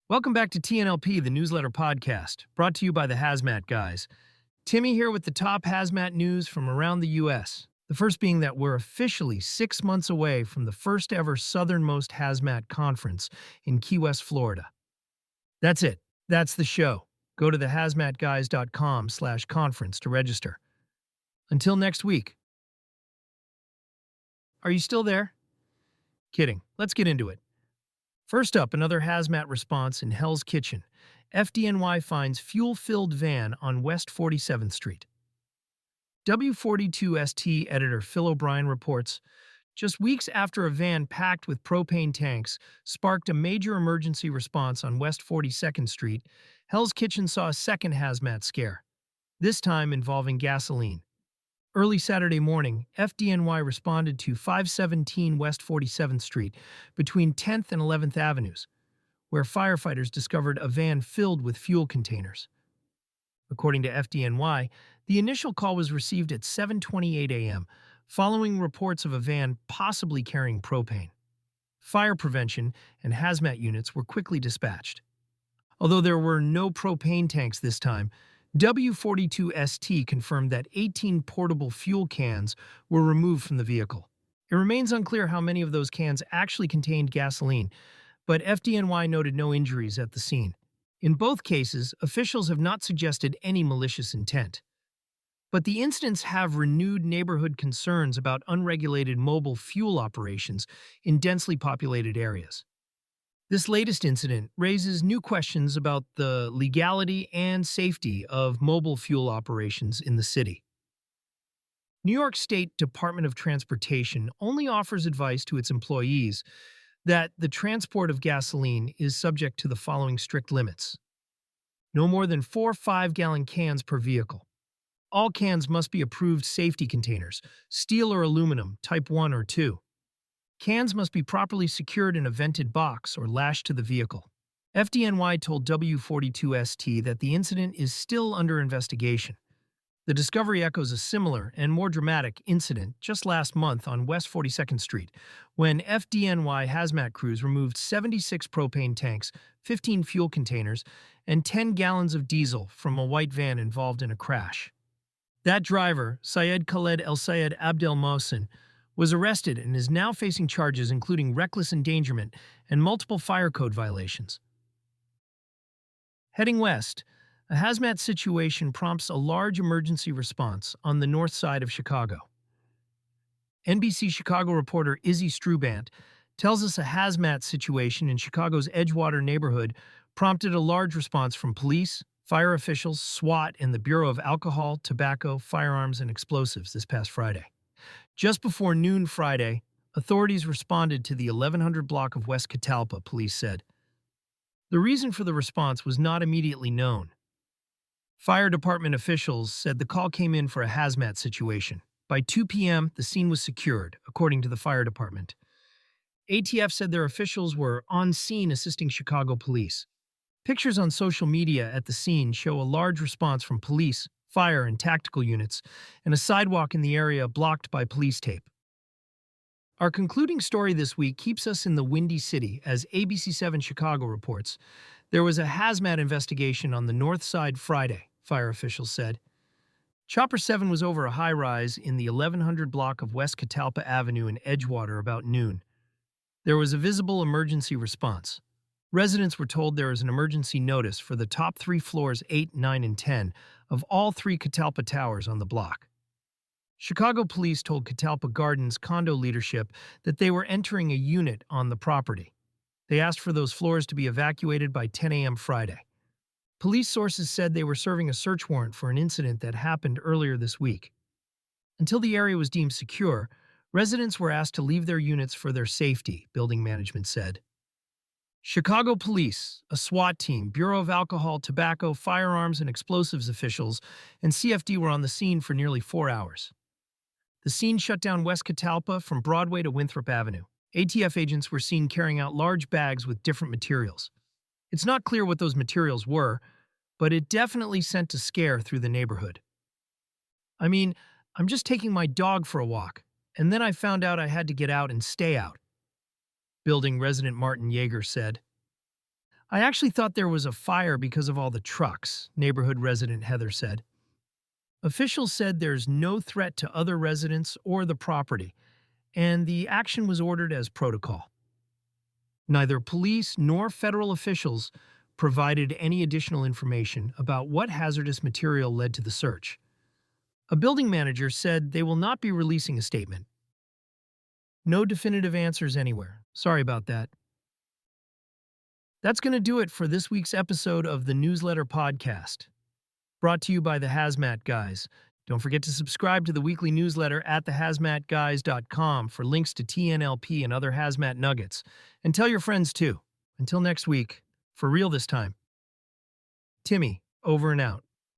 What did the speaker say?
Welcome back to TNLP, the newsletter podcast, brought to you by the HazMat Guys. Timmy here with the top hazmat news from around the U.S. The first being that we're officially 6 months away from the first ever southernmost hazmat conference in Key West, Florida. That's it. That's the show. Go to thehazmatguys.com/conference to register. Until next week. Are you still there? Kidding. Let's get into it. First up, another hazmat response in Hell's Kitchen. FDNY finds fuel-filled van on West 47th Street. W42ST editor Phil O'Brien reports, just weeks after a van packed with propane tanks sparked a major emergency response on West 42nd Street, Hell's Kitchen saw a second hazmat scare, this time involving gasoline. Early Saturday morning, FDNY responded to 517 West 47th Street between 10th and 11th Avenues, where firefighters discovered a van filled with fuel containers. According to FDNY, the initial call was received at 7:28 a.m., following reports of a van possibly carrying propane. Fire prevention and hazmat units were quickly dispatched. Although there were no propane tanks this time, W42ST confirmed that 18 portable fuel cans were removed from the vehicle. It remains unclear how many of those cans actually contained gasoline, but FDNY noted no injuries at the scene. In both cases, officials have not suggested any malicious intent. But the incidents have renewed neighborhood concerns about unregulated mobile fuel operations in densely populated areas. This latest incident raises new questions about the legality and safety of mobile fuel operations in the city. New York State Department of Transportation only offers advice to its employees that the transport of gasoline is subject to the following strict limits. No more than 4 5-gallon cans per vehicle. All cans must be approved safety containers, steel or aluminum, type 1 or 2. Cans must be properly secured in a vented box or lashed to the vehicle. FDNY told W42ST that the incident is still under investigation. The discovery echoes a similar and more dramatic incident just last month on West 42nd Street, when FDNY hazmat crews removed 76 propane tanks, 15 fuel containers, and 10 gallons of diesel from a white van involved in a crash. That driver, Syed Khaled El Sayed Abdel Mohsen, was arrested and is now facing charges including reckless endangerment and multiple fire code violations. Heading west, a hazmat situation prompts a large emergency response on the north side of Chicago. NBC Chicago reporter Izzy Strubant tells us a hazmat situation in Chicago's Edgewater neighborhood prompted a large response from police, fire officials, SWAT, and the Bureau of Alcohol, Tobacco, Firearms, and Explosives this past Friday. Just before noon Friday, authorities responded to the 1100 block of West Catalpa, police said. The reason for the response was not immediately known. Fire department officials said the call came in for a hazmat situation. By 2 p.m., the scene was secured, according to the fire department. ATF said their officials were on scene assisting Chicago police. Pictures on social media at the scene show a large response from police, fire, and tactical units, and a sidewalk in the area blocked by police tape. Our concluding story this week keeps us in the Windy City, as ABC7 Chicago reports. There was a hazmat investigation on the north side Friday, fire officials said. Chopper 7 was over a high-rise in the 1100 block of West Catalpa Avenue in Edgewater about noon. There was a visible emergency response. Residents were told there is an emergency notice for the top 3 floors 8, 9, and 10 of all 3 Catalpa towers on the block. Chicago police told Catalpa Gardens condo leadership that they were entering a unit on the property. They asked for those floors to be evacuated by 10 a.m. Friday. Police sources said they were serving a search warrant for an incident that happened earlier this week. Until the area was deemed secure, residents were asked to leave their units for their safety, building management said. Chicago police, a SWAT team, Bureau of Alcohol, Tobacco, Firearms, and Explosives officials, and CFD were on the scene for nearly 4 hours. The scene shut down West Catalpa from Broadway to Winthrop Avenue. ATF agents were seen carrying out large bags with different materials. It's not clear what those materials were, but it definitely sent a scare through the neighborhood. I mean, I'm just taking my dog for a walk, and then I found out I had to get out and stay out. Building resident Martin Yeager said. I actually thought there was a fire because of all the trucks, neighborhood resident Heather said. Officials said there's no threat to other residents or the property, and the action was ordered as protocol. Neither police nor federal officials provided any additional information about what hazardous material led to the search. A building manager said they will not be releasing a statement. No definitive answers anywhere. Sorry about that. That's going to do it for this week's episode of the Newsletter Podcast, brought to you by the HazMat Guys. Don't forget to subscribe to the weekly newsletter at thehazmatguys.com for links to TNLP and other hazmat nuggets. And tell your friends too. Until next week, for real this time. Timmy, over and out.